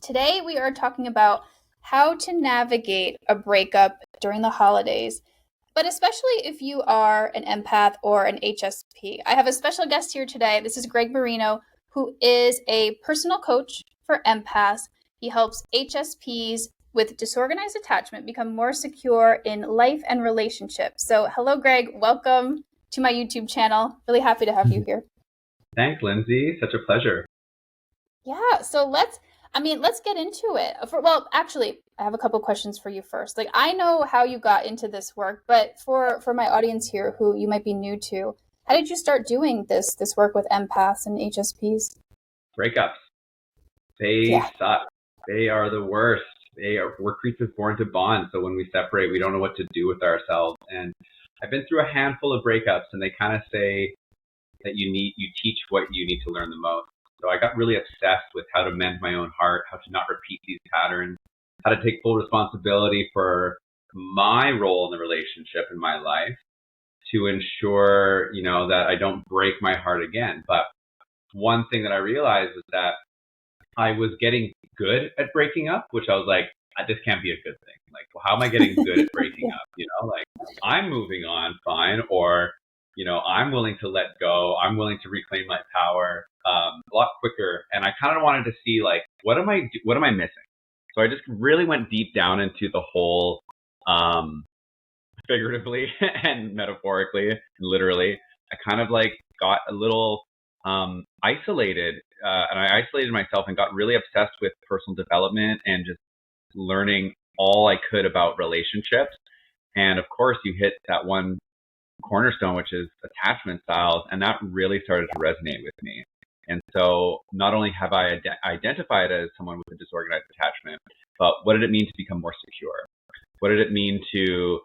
Today we are talking about how to navigate a breakup during the holidays, but especially if you are an empath or an HSP. I have a special guest here today. This is Greg Marino, who is a personal coach for empaths. He helps HSPs with disorganized attachment become more secure in life and relationships. So, hello, Greg. Welcome to my YouTube channel. Really happy to have you here. Thanks, Lindsay. Such a pleasure. Yeah, so let's get into it. Actually, I have a couple questions for you first. Like, I know how you got into this work, but for my audience here who you might be new to, how did you start doing this work with empaths and HSPs? Breakups. They suck. They are the worst. We're creatures born to bond. So when we separate, we don't know what to do with ourselves. And I've been through a handful of breakups, and they kind of say that you teach what you need to learn the most. So I got really obsessed with how to mend my own heart, how to not repeat these patterns, how to take full responsibility for my role in the relationship in my life to ensure, that I don't break my heart again. But one thing that I realized was that I was getting good at breaking up, which I was like, this can't be a good thing. Like, well, how am I getting good at breaking up? Like I'm moving on fine, or I'm willing to let go. I'm willing to reclaim my power a lot quicker. And I kind of wanted to see, like, what am I missing? So I just really went deep down into the whole, figuratively and metaphorically, and literally. I kind of like got a little isolated, and I isolated myself and got really obsessed with personal development and just learning all I could about relationships. And of course, you hit that one cornerstone, which is attachment styles, and that really started to resonate with me. And so not only have I identified as someone with a disorganized attachment, but what did it mean to become more secure? What did it mean to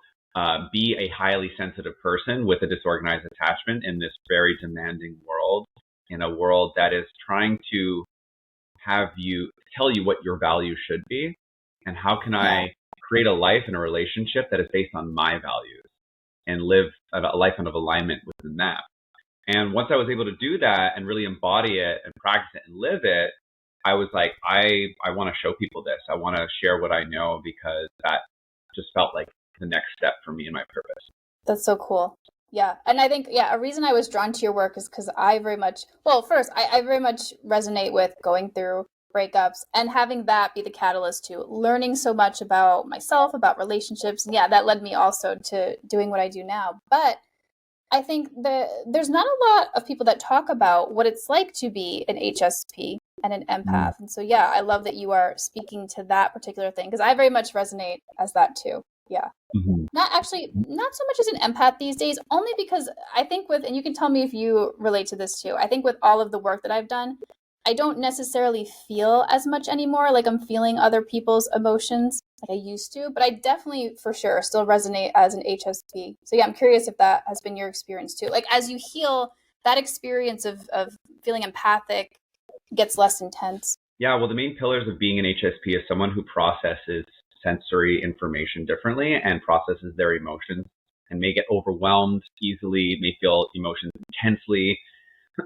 be a highly sensitive person with a disorganized attachment in this very demanding world, in a world that is trying to tell you what your values should be, and how can I create a life and a relationship that is based on my values and live a life of alignment within that. And once I was able to do that and really embody it and practice it and live it, I was like, I want to show people this. I want to share what I know, because that just felt like the next step for me and my purpose. That's so cool. Yeah. And I think, a reason I was drawn to your work is because I very much resonate with going through breakups and having that be the catalyst to learning so much about myself, about relationships. And that led me also to doing what I do now. But I think that there's not a lot of people that talk about what it's like to be an HSP and an empath. And so, I love that you are speaking to that particular thing, because I very much resonate as that too. Yeah. Mm-hmm. Not so much as an empath these days, only because I think and you can tell me if you relate to this too. I think with all of the work that I've done, I don't necessarily feel as much anymore like I'm feeling other people's emotions like I used to, but I definitely, for sure, still resonate as an HSP. So I'm curious if that has been your experience too. Like, as you heal, that experience of feeling empathic gets less intense. Yeah, well, the main pillars of being an HSP is someone who processes sensory information differently and processes their emotions, and may get overwhelmed easily, may feel emotions intensely.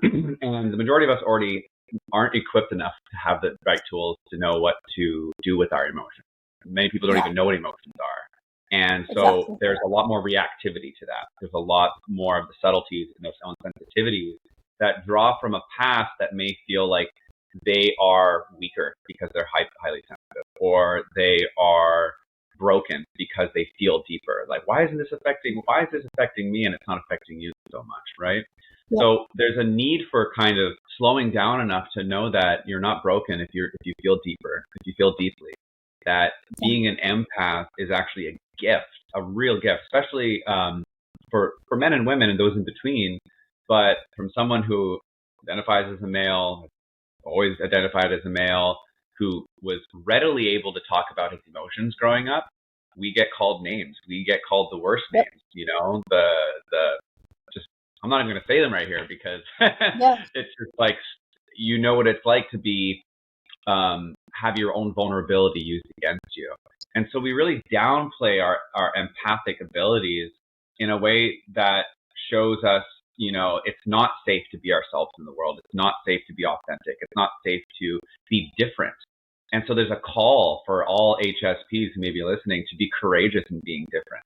And the majority of us already aren't equipped enough to have the right tools to know what to do with our emotions. Many people don't even know what emotions are. And so there's a lot more reactivity to that. There's a lot more of the subtleties and those own sensitivities that draw from a past that may feel like they are weaker because they're highly sensitive, or they are broken because they feel deeper. Like, why is this affecting me and it's not affecting you so much, right? Yeah. So there's a need for kind of slowing down enough to know that you're not broken if you feel deeper, if you feel deeply. That being an empath is actually a gift, a real gift, especially for men and women and those in between. But from someone who identifies as a male, always identified as a male, who was readily able to talk about his emotions growing up, we get called names. We get called the worst names. I'm not even going to say them right here, because it's just like, what it's like to be have your own vulnerability used against you. And so we really downplay our empathic abilities in a way that shows us, it's not safe to be ourselves in the world. It's not safe to be authentic. It's not safe to be different. And so there's a call for all HSPs who may be listening to be courageous in being different.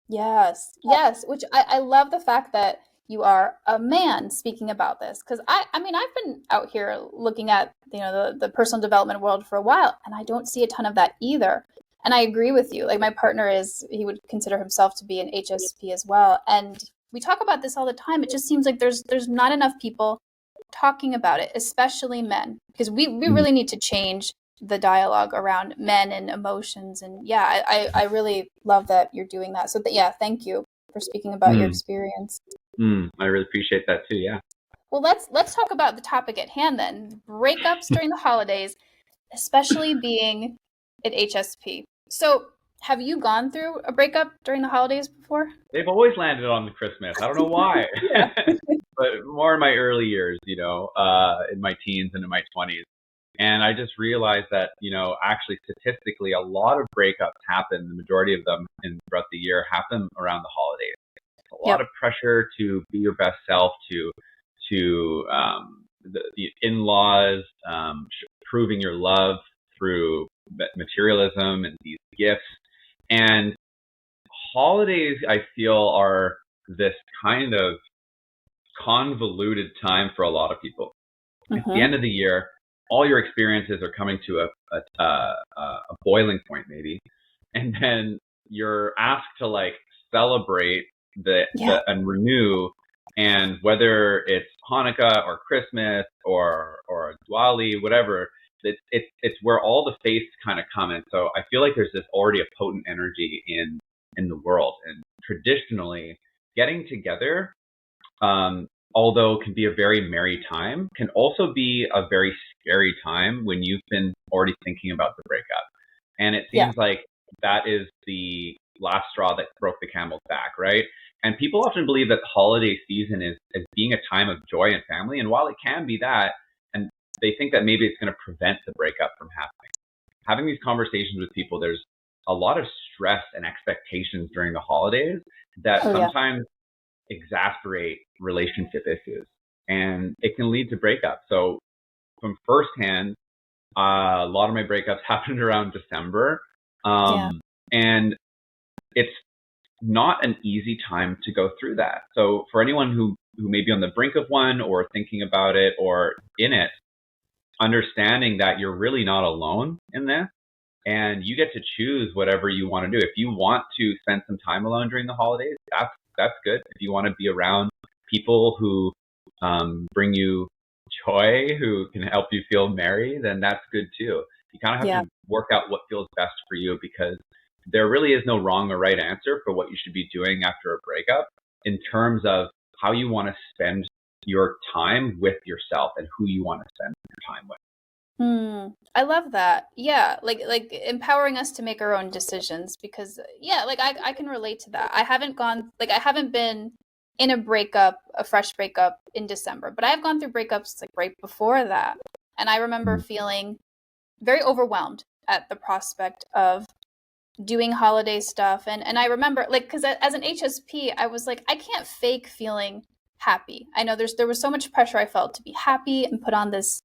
Yes, yes, which I love the fact that you are a man speaking about this because I mean I've been out here looking at the personal development world for a while and I don't see a ton of that either. And I agree with you. Like my partner he would consider himself to be an HSP as well. And we talk about this all the time. It just seems like there's not enough people talking about it, especially men, because we really need to change the dialogue around men and emotions. And yeah, I really love that you're doing that. So yeah, thank you for speaking about your experience. I really appreciate that too. Yeah. Well, let's talk about the topic at hand then. Breakups during the holidays, especially being an HSP. So have you gone through a breakup during the holidays before? They've always landed on the Christmas. I don't know why. But more in my early years, in my teens and in my 20s. And I just realized that, actually statistically, a lot of breakups happen, the majority of them throughout the year happen around the holidays. A lot of pressure to be your best self, to the in-laws, proving your love through materialism and these gifts. And holidays, I feel, are this kind of convoluted time for a lot of people. At the end of the year, all your experiences are coming to a boiling point, maybe, and then you're asked to like celebrate and renew. And whether it's Hanukkah or Christmas or Diwali, whatever, it's where all the faiths kind of come in. So I feel like there's this already a potent energy in the world, and traditionally getting together, although can be a very merry time, can also be a very scary time when you've been already thinking about the breakup. And it seems like that is the last straw that broke the camel's back, right? And people often believe that the holiday season is being a time of joy and family. And while it can be that, and they think that maybe it's going to prevent the breakup from happening. Having these conversations with people, there's a lot of stress and expectations during the holidays that sometimes exacerbate relationship issues, and it can lead to breakups. So from firsthand, a lot of my breakups happened around December, and it's not an easy time to go through that. So for anyone who may be on the brink of one or thinking about it or in it, understanding that you're really not alone in this, and you get to choose whatever you want to do. If you want to spend some time alone during the holidays, that's good. If you want to be around people who bring you joy, who can help you feel merry, then that's good too. You kind of have to work out what feels best for you, because there really is no wrong or right answer for what you should be doing after a breakup in terms of how you want to spend your time with yourself and who you want to spend your time with. I love that. Yeah, like empowering us to make our own decisions, because like I can relate to that. I haven't been in a fresh breakup in December, but I've gone through breakups like right before that. And I remember feeling very overwhelmed at the prospect of doing holiday stuff. And I remember, like, because as an HSP, I was like, I can't fake feeling happy. I know there was so much pressure I felt to be happy and put on this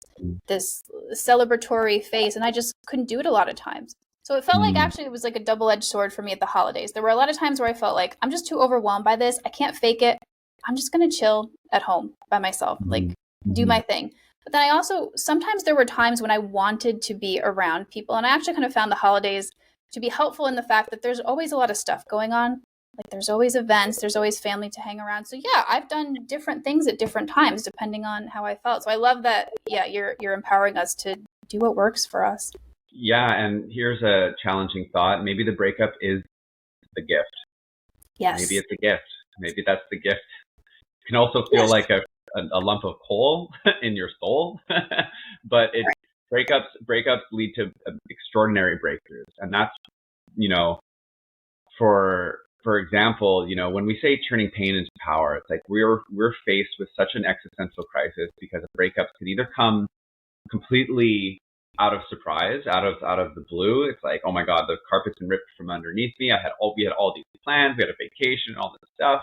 celebratory face, and I just couldn't do it a lot of times. So it felt like actually it was like a double-edged sword for me at the holidays. There were a lot of times where I felt like I'm just too overwhelmed by this. I can't fake it. I'm just going to chill at home by myself, like do my thing. But then I also, sometimes there were times when I wanted to be around people, and I actually kind of found the holidays to be helpful in the fact that there's always a lot of stuff going on. Like there's always events, there's always family to hang around. So yeah, I've done different things at different times depending on how I felt. So I love that, you're empowering us to do what works for us. Yeah, and here's a challenging thought. Maybe the breakup is the gift. Yes. Maybe it's a gift. Maybe that's the gift. It can also feel like a lump of coal in your soul, but breakups lead to extraordinary breakthroughs. And that's, for example, when we say turning pain into power, it's like we're faced with such an existential crisis because breakups could either come completely out of surprise, out of the blue. It's like, oh my God, the carpet's been ripped from underneath me. We had all these plans, we had a vacation, all this stuff.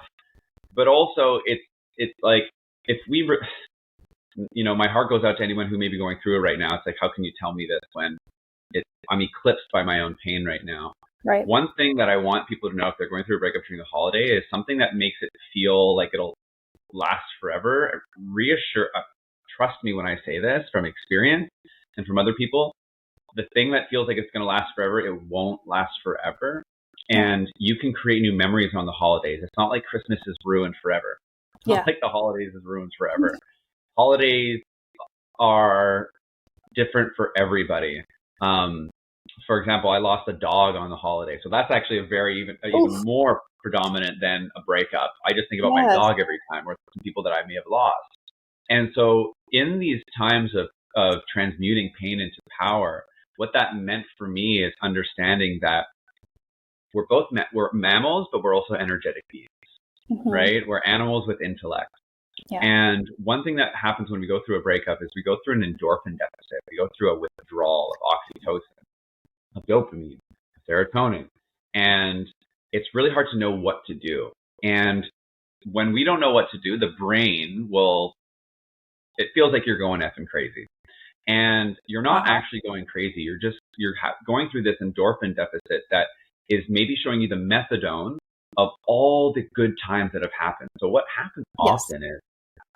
But also it's like, if my heart goes out to anyone who may be going through it right now. It's like, how can you tell me this when I'm eclipsed by my own pain right now. Right. One thing that I want people to know if they're going through a breakup during the holiday is something that makes it feel like it'll last forever. Trust me when I say this from experience and from other people. The thing that feels like it's going to last forever, it won't last forever. And you can create new memories on the holidays. It's not like Christmas is ruined forever. It's not like the holidays is ruined forever. Holidays are different for everybody. For example, I lost a dog on the holiday. So that's actually even more predominant than a breakup. I just think about my dog every time, or some people that I may have lost. And so in these times of transmuting pain into power, what that meant for me is understanding that we're mammals, but we're also energetic beings, right? We're animals with intellect. Yeah. And one thing that happens when we go through a breakup is we go through an endorphin deficit. We go through a withdrawal of oxytocin, of dopamine, of serotonin. And it's really hard to know what to do. And when we don't know what to do, the brain it feels like you're going effing crazy. And you're not actually going crazy. You're going through this endorphin deficit that is maybe showing you the methadone of all the good times that have happened. So what happens often is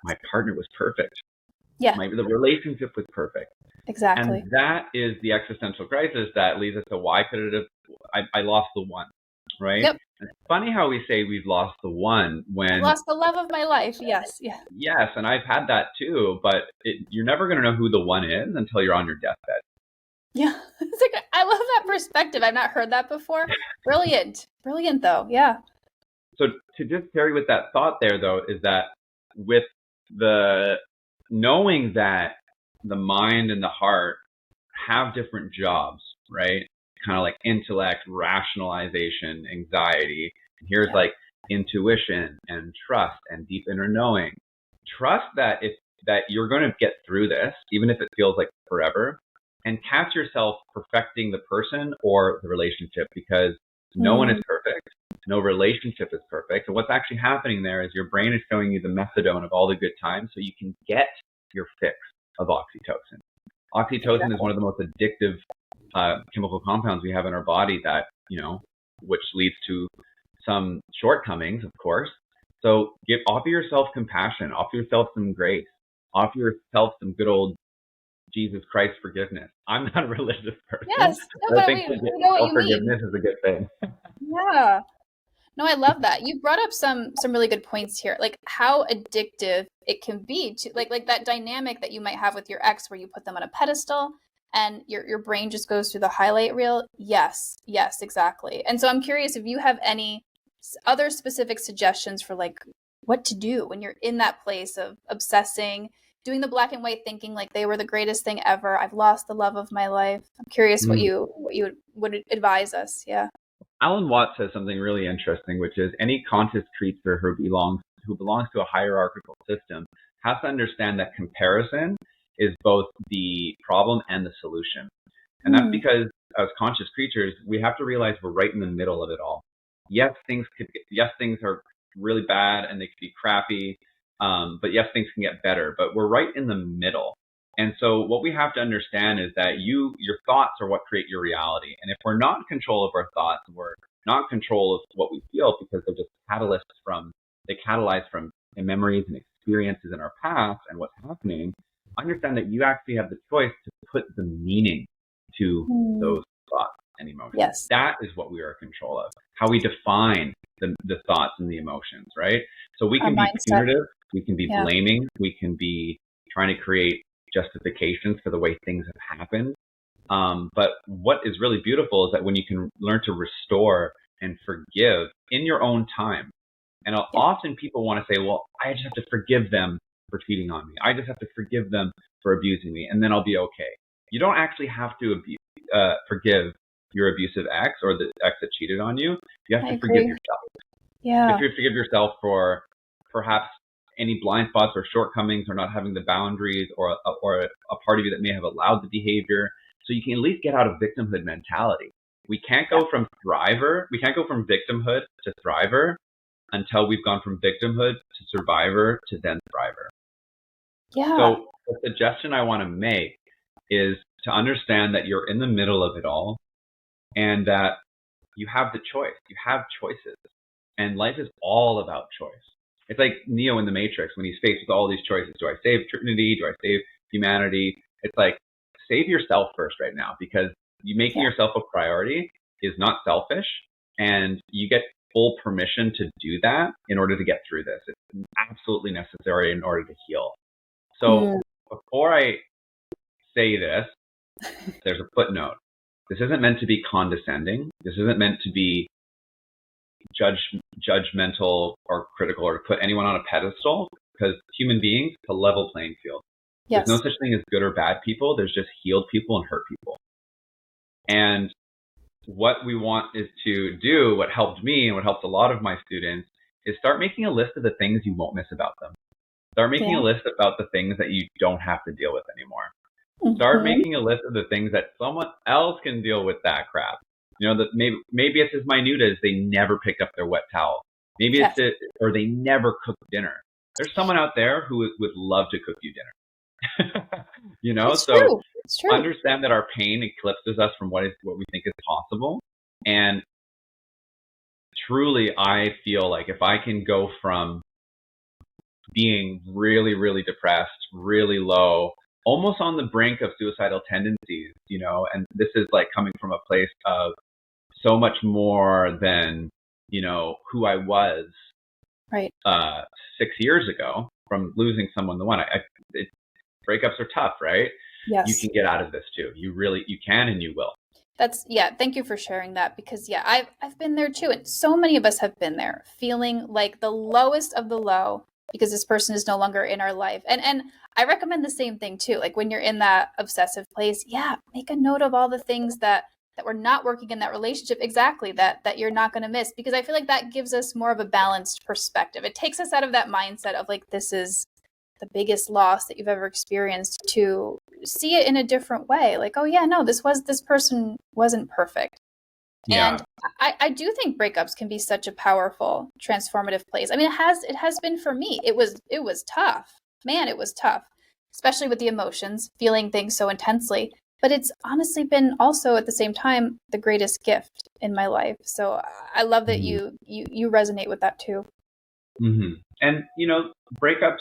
my partner was perfect. Yeah. The relationship was perfect. Exactly. And that is the existential crisis that leads us to why could it have, I lost the one, right? Yep. And it's funny how we say we've lost the one when... I lost the love of my life, yes. Yeah. Yes, and I've had that too, but you're never going to know who the one is until you're on your deathbed. Yeah, I love that perspective. I've not heard that before. Brilliant though. Yeah. So to just carry with that thought there though, is that with the knowing that the mind and the heart have different jobs, right? Kind of like intellect, rationalization, anxiety. And here's like intuition and trust and deep inner knowing. Trust that you're going to get through this, even if it feels like forever. And catch yourself perfecting the person or the relationship, because no one is perfect. No relationship is perfect. And what's actually happening there is your brain is showing you the methadone of all the good times so you can get your fix of oxytocin. Oxytocin is one of the most addictive chemical compounds we have in our body that, which leads to some shortcomings, of course. So offer yourself compassion, offer yourself some grace, offer yourself some good old Jesus Christ forgiveness. I'm not a religious person. Yes, no, I think we know what you forgiveness is a good thing. Yeah. No, I love that. You brought up some really good points here, like how addictive it can be to like that dynamic that you might have with your ex where you put them on a pedestal and your brain just goes through the highlight reel. Yes, exactly. And so I'm curious if you have any other specific suggestions for like what to do when you're in that place of obsessing, doing the black and white thinking like they were the greatest thing ever. I've lost the love of my life. I'm curious what you would advise us. Yeah. Alan Watts says something really interesting, which is any conscious creature who belongs to a hierarchical system has to understand that comparison is both the problem and the solution. And that's because as conscious creatures, we have to realize we're right in the middle of it all. Yes, things are really bad and they could be crappy. But yes, things can get better, but we're right in the middle. And so what we have to understand is that your thoughts are what create your reality. And if we're not in control of our thoughts, we're not in control of what we feel because they're just they catalyze from memories and experiences in our past and what's happening, understand that you actually have the choice to put the meaning to those thoughts and emotions. Yes. That is what we are in control of, how we define the thoughts and the emotions, right? So we can be punitive, we can be blaming, we can be trying to create justifications for the way things have happened. But what is really beautiful is that when you can learn to restore and forgive in your own time. And often people want to say, well, I just have to forgive them for cheating on me. I just have to forgive them for abusing me, and then I'll be okay. You don't actually have to forgive your abusive ex or the ex that cheated on you. You have to forgive yourself. Yeah. You have to forgive yourself for perhaps any blind spots or shortcomings or not having the boundaries or a part of you that may have allowed the behavior. So you can at least get out of victimhood mentality. We can't go from victimhood to thriver until we've gone from victimhood to survivor to then thriver. Yeah. So the suggestion I want to make is to understand that you're in the middle of it all and that you have the choice. You have choices. And life is all about choice. It's like Neo in the Matrix when he's faced with all these choices. Do I save Trinity? Do I save humanity? It's like, save yourself first right now, because you making yourself a priority is not selfish, and you get full permission to do that in order to get through this. It's absolutely necessary in order to heal. So before I say this, there's a footnote. This isn't meant to be condescending. This isn't meant to be judgmental or critical or to put anyone on a pedestal, because human beings, it's a level playing field. There's no such thing as good or bad people. There's just healed people and hurt people. And what we want is to do what helped me and what helped a lot of my students is start making a list of the things you won't miss about them. Start making a list about the things that you don't have to deal with anymore. Start making a list of the things that someone else can deal with that crap. You know, that maybe it's as minute as they never picked up their wet towel. Maybe it's or they never cooked dinner. There's someone out there who would love to cook you dinner. You know, it's so true. It's true. Understand that our pain eclipses us from what we think is possible. And truly, I feel like if I can go from being really, really depressed, really low, almost on the brink of suicidal tendencies, you know, and this is like coming from a place of so much more than, you know, who I was 6 years ago from losing someone. Breakups are tough, right? Yes. You can get out of this too. You can, and you will. Thank you for sharing that, because I've been there too. And so many of us have been there, feeling like the lowest of the low because this person is no longer in our life. And I recommend the same thing too. Like when you're in that obsessive place, make a note of all the things that were not working in that relationship. Exactly. That you're not going to miss, because I feel like that gives us more of a balanced perspective. It takes us out of that mindset of like, this is the biggest loss that you've ever experienced, to see it in a different way. Like, oh yeah, no, this person wasn't perfect. Yeah. And I do think breakups can be such a powerful, transformative place. I mean, it has been for me. It was tough. Man, it was tough, especially with the emotions, feeling things so intensely. But it's honestly been also at the same time the greatest gift in my life. So I love that you resonate with that too. Mm-hmm. And you know, breakups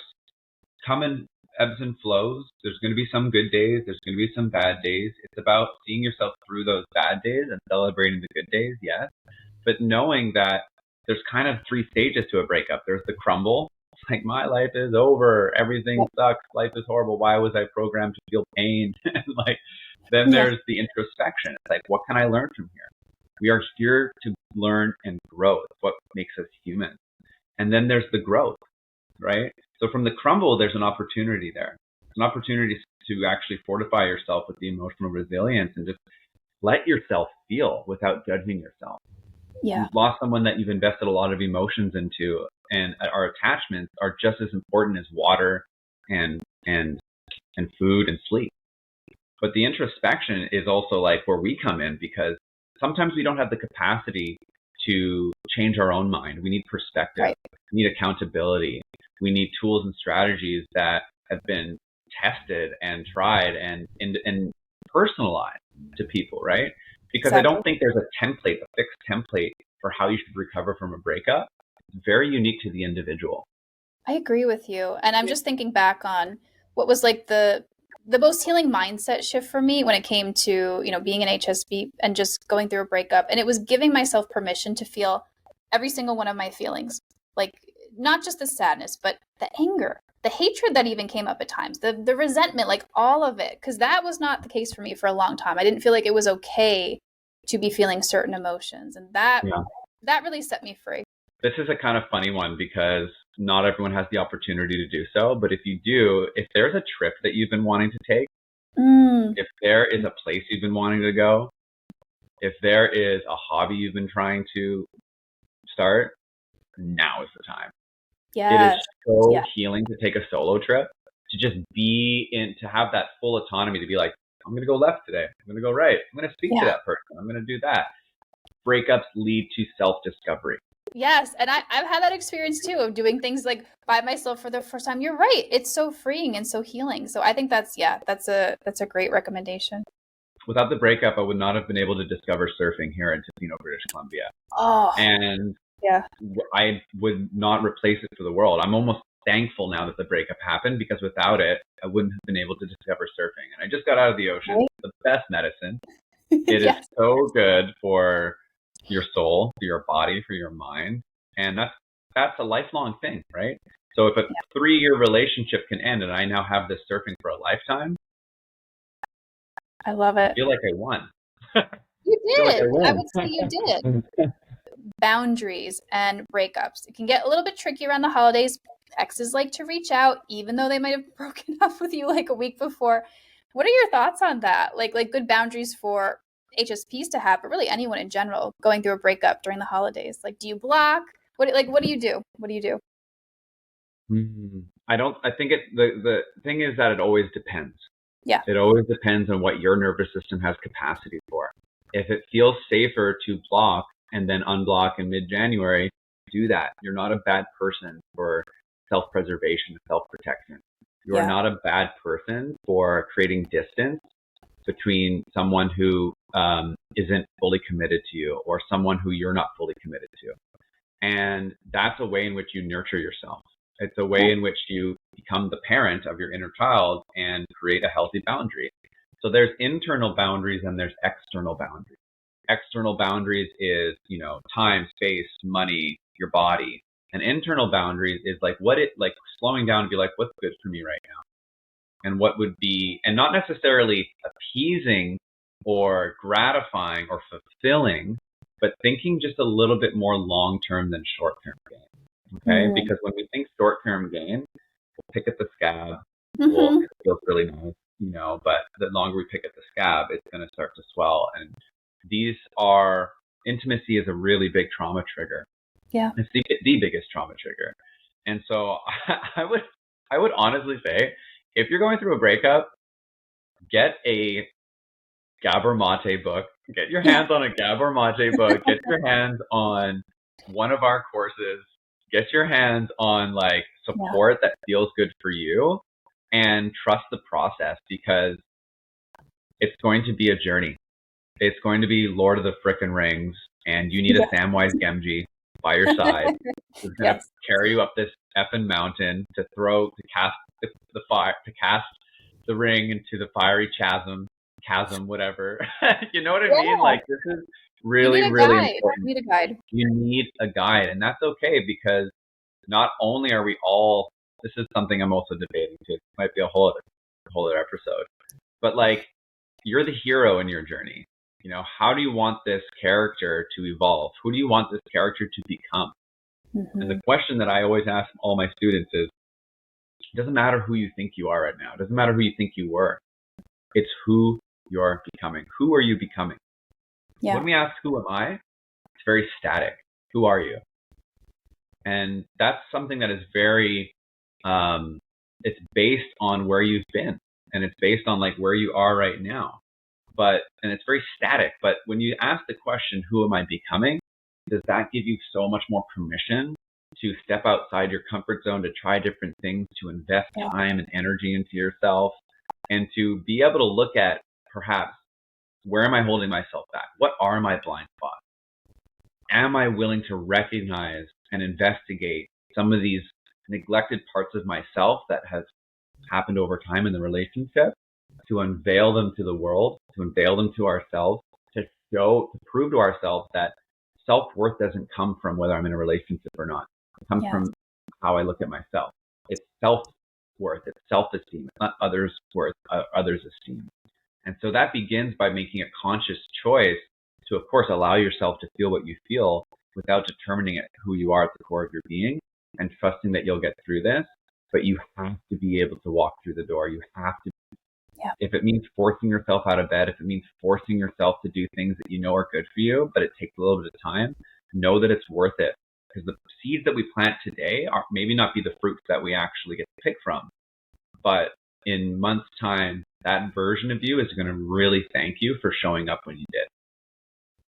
come in ebbs and flows. There's going to be some good days. There's going to be some bad days. It's about seeing yourself through those bad days and celebrating the good days, yes. But knowing that there's kind of 3 stages to a breakup. There's the crumble. It's like, my life is over. Everything sucks. Life is horrible. Why was I programmed to feel pain? Then there's the introspection. It's like, what can I learn from here? We are here to learn and grow. It's what makes us human. And then there's the growth, right? So from the crumble, there's an opportunity there. It's an opportunity to actually fortify yourself with the emotional resilience and just let yourself feel without judging yourself. Yeah. You've lost someone that you've invested a lot of emotions into, and our attachments are just as important as water and food and sleep. But the introspection is also like where we come in, because sometimes we don't have the capacity to change our own mind. We need perspective. Right. We need accountability. We need tools and strategies that have been tested and tried and personalized to people, right? Because I don't think there's a fixed template for how you should recover from a breakup. It's very unique to the individual. I agree with you. And I'm just thinking back on what was like the most healing mindset shift for me when it came to, you know, being an HSP and just going through a breakup. And it was giving myself permission to feel every single one of my feelings, like not just the sadness, but the anger, the hatred that even came up at times, the resentment, like all of it. Because that was not the case for me for a long time. I didn't feel like it was okay to be feeling certain emotions. And that really set me free. This is a kind of funny one because not everyone has the opportunity to do so. But if you do, if there's a trip that you've been wanting to take, if there is a place you've been wanting to go, if there is a hobby you've been trying to start, now is the time. Yeah. It is so healing to take a solo trip, to just to have that full autonomy, to be like, I'm going to go left today. I'm going to go right. I'm going to speak to that person. I'm going to do that. Breakups lead to self-discovery. Yes, and I've had that experience too of doing things like by myself for the first time. You're right. It's so freeing and so healing. So I think that's a great recommendation. Without the breakup, I would not have been able to discover surfing here in Tofino, British Columbia. Oh, And yeah. I would not replace it for the world. I'm almost thankful now that the breakup happened, because without it, I wouldn't have been able to discover surfing. And I just got out of the ocean, Right? the best medicine. It is Yes. so good for your soul, for your body, for your mind. And that's a lifelong thing, right? So if a Yeah. 3-year relationship can end and I now have this surfing for a lifetime, I love I it. feel like I won. You I feel like I did. I won. would say you did. Boundaries and breakups. It can get a little bit tricky around the holidays. Exes like to reach out, even though they might have broken up with you like a week before. What are your thoughts on that? Like good boundaries for HSPs to have, but really anyone in general going through a breakup during the holidays. Like, do you block? What do you do? What do you do? I don't. I think the thing is that it always depends. Yeah. It always depends on what your nervous system has capacity for. If it feels safer to block and then unblock in mid-January, do that. You're not a bad person for self-preservation, self-protection. You are Yeah. not a bad person for creating distance between someone who isn't fully committed to you or someone who you're not fully committed to. And that's a way in which you nurture yourself. It's a way in which you become the parent of your inner child and create a healthy boundary. So there's internal boundaries and there's external boundaries. External boundaries is, time, space, money, your body. And internal boundaries is like slowing down and be like, what's good for me right now? And what would be, and not necessarily appeasing or gratifying or fulfilling, but thinking just a little bit more long term than short term gain. Okay? Mm. Because when we think short term gain, we'll pick at the scab. Mm-hmm. It feels really nice, but the longer we pick at the scab, it's going to start to swell. And intimacy is a really big trauma trigger. Yeah. It's the biggest trauma trigger. And so I would honestly say, if you're going through a breakup, get a Gabor Mate book. Get your Yeah. hands on a Gabor Mate book. Get your hands on one of our courses. Get your hands on Yeah. support that feels good for you, and trust the process, because it's going to be a journey. It's going to be Lord of the Frickin' Rings, and you need a Yeah. Samwise Gamgee by your side who's going to Yes. carry you up this effing mountain to cast the fire, to cast the ring into the fiery chasm, whatever. You know what I mean? Yeah. Like, this is You need really, a really guide. You important. need a guide. You need a guide, and that's okay, because not only are we all, this is something I'm also debating too. It might be a whole other episode, but you're the hero in your journey. How do you want this character to evolve? Who do you want this character to become? And Mm-hmm. the question that I always ask all my students is, it doesn't matter who you think you are right now. It doesn't matter who you think you were. It's who you're becoming. Who are you becoming? Yeah. When we ask, who am I? It's very static. Who are you? And that's something that is very, it's based on where you've been, and it's based on where you are right now. And it's very static. But when you ask the question, who am I becoming? Does that give you so much more permission to step outside your comfort zone, to try different things, to invest Yeah. time and energy into yourself, and to be able to look at, perhaps, where am I holding myself back? What are my blind spots? Am I willing to recognize and investigate some of these neglected parts of myself that has happened over time in the relationship, to unveil them to the world, to unveil them to ourselves, to prove to ourselves that self-worth doesn't come from whether I'm in a relationship or not. It comes Yes. from how I look at myself. It's self-worth, it's self-esteem. It's not others' worth, others' esteem. And so that begins by making a conscious choice to, of course, allow yourself to feel what you feel without determining who you are at the core of your being, and trusting that you'll get through this. But you have to be able to walk through the door. You have to. Yeah. If it means forcing yourself out of bed, if it means forcing yourself to do things that you know are good for you, but it takes a little bit of time, know that it's worth it. Because the seeds that we plant today are maybe not be the fruits that we actually get to pick from. But in months' time, that version of you is going to really thank you for showing up when you did.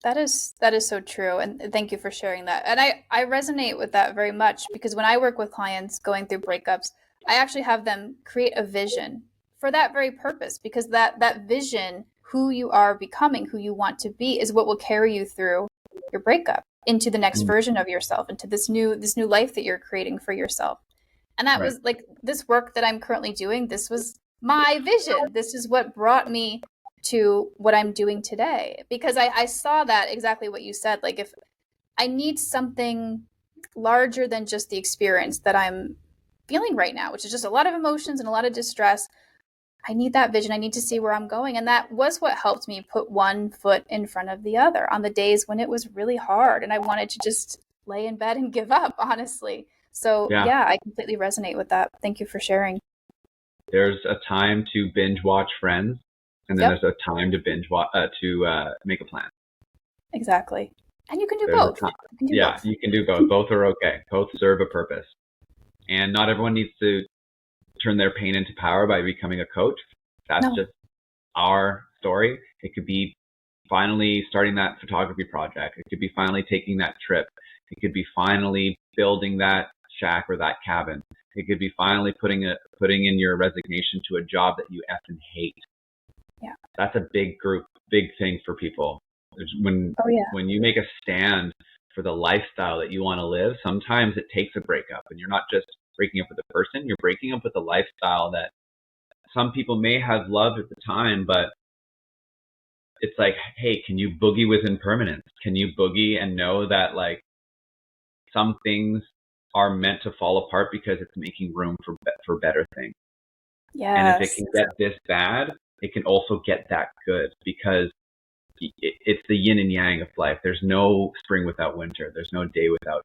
That is so true, and thank you for sharing that. And I resonate with that very much because when I work with clients going through breakups, I actually have them create a vision for that very purpose because that vision, who you are becoming, who you want to be, is what will carry you through your breakup into the next Mm. version of yourself, into this new life that you're creating for yourself. And that Right. was like this work that I'm currently doing. This was my vision. This is what brought me to what I'm doing today because I saw that exactly what you said. Like, if I need something larger than just the experience that I'm feeling right now, which is just a lot of emotions and a lot of distress, I need that vision. I need to see where I'm going. And that was what helped me put one foot in front of the other on the days when it was really hard and I wanted to just lay in bed and give up, honestly. So, Yeah. yeah, I completely resonate with that. Thank you for sharing. There's a time to binge watch Friends, and then Yep, there's a time to binge watch make a plan. exactly. And you can do There's a both. time. You can do Yeah, both. you can do both. Both are okay. Both serve a purpose, and not everyone needs to turn their pain into power by becoming a coach. That's No. just our story. It could be finally starting that photography project. It could be finally taking that trip. It could be finally building that shack or that cabin. It could be finally putting in your resignation to a job that you effing hate. Yeah. That's a big thing for people. Oh, yeah. When you make a stand for the lifestyle that you want to live, sometimes it takes a breakup, and you're not just breaking up with a person, you're breaking up with a lifestyle that some people may have loved at the time, but it's like, hey, can you boogie with impermanence? Can you boogie and know that like some things are meant to fall apart because it's making room for better things. And if it Yes. can get this bad, it can also get that good because it's the yin and yang of life. There's no spring without winter. There's no day without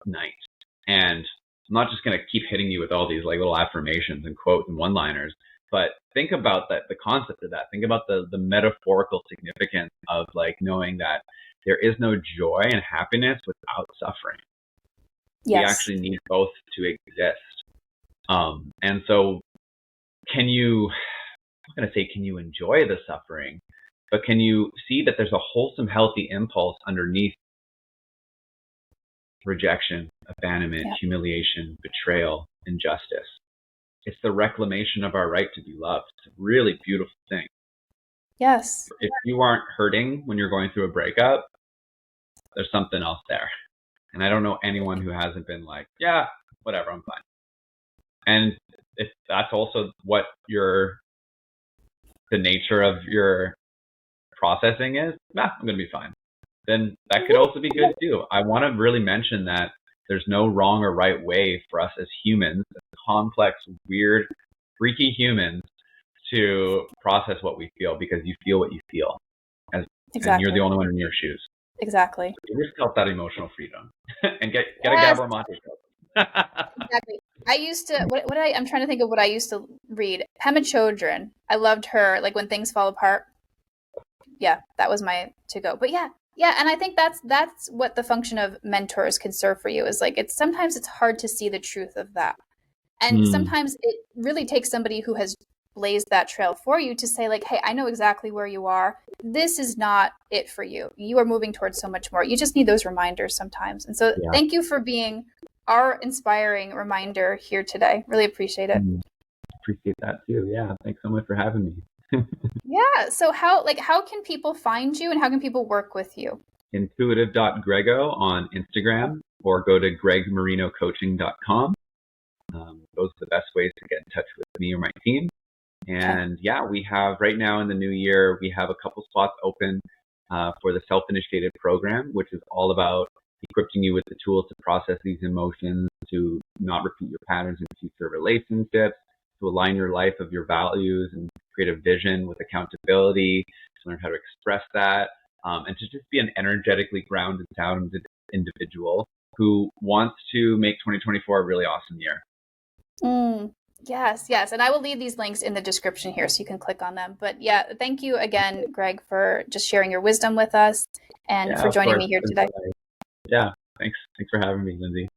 night. And I'm not just going to keep hitting you with all these like little affirmations and quotes and one-liners, but think about that, the concept of that. Think about the metaphorical significance of like knowing that there is no joy and happiness without suffering. We Yes. actually need both to exist. And so can you, I'm going to say, can you enjoy the suffering, but can you see that there's a wholesome, healthy impulse underneath rejection, abandonment, Yeah. humiliation, betrayal, injustice? It's the reclamation of our right to be loved. It's a really beautiful thing. Yes. If you aren't hurting when you're going through a breakup, there's something else there. And I don't know anyone who hasn't been like, yeah, whatever, I'm fine. And if that's also what the nature of your processing is, I'm going to be fine. Then that could also be good too. I want to really mention that there's no wrong or right way for us as humans, as complex, weird, freaky humans, to process what we feel because you feel what you feel, and you're the Exactly. only one in your shoes. Exactly. Give yourself that emotional freedom and get a Yes. Gabor Mate cup. Exactly. I used to I'm trying to think of what I used to read. Pema Chodron. I loved her. Like when things fall apart. Yeah, that was my to go. But yeah, yeah, and I think that's what the function of mentors can serve for you is like it's sometimes it's hard to see the truth of that. And Mm, sometimes it really takes somebody who has blazed that trail for you to say like, "Hey, I know exactly where you are. This is not it for you. You are moving towards so much more." You just need those reminders sometimes. And so yeah. thank you for being our inspiring reminder here today. Really appreciate it. Mm, appreciate that too. Yeah. Thanks so much for having me. Yeah. So how can people find you and how can people work with you? Intuitive.grego on Instagram or go to gregmarinocoaching.com. Those are the best ways to get in touch with me or my team. Okay. And yeah, we have right now in the new year, we have a couple spots open for the self-initiated program, which is all about equipping you with the tools to process these emotions, to not repeat your patterns in future relationships, to align your life of your values and create a vision with accountability, to learn how to express that, and to just be an energetically grounded, sound individual who wants to make 2024 a really awesome year. Mm, yes, yes. And I will leave these links in the description here so you can click on them. But yeah, thank you again, Greg, for just sharing your wisdom with us and Yeah, for of joining course. me here today. Yeah, thanks. Thanks for having me, Lindsay.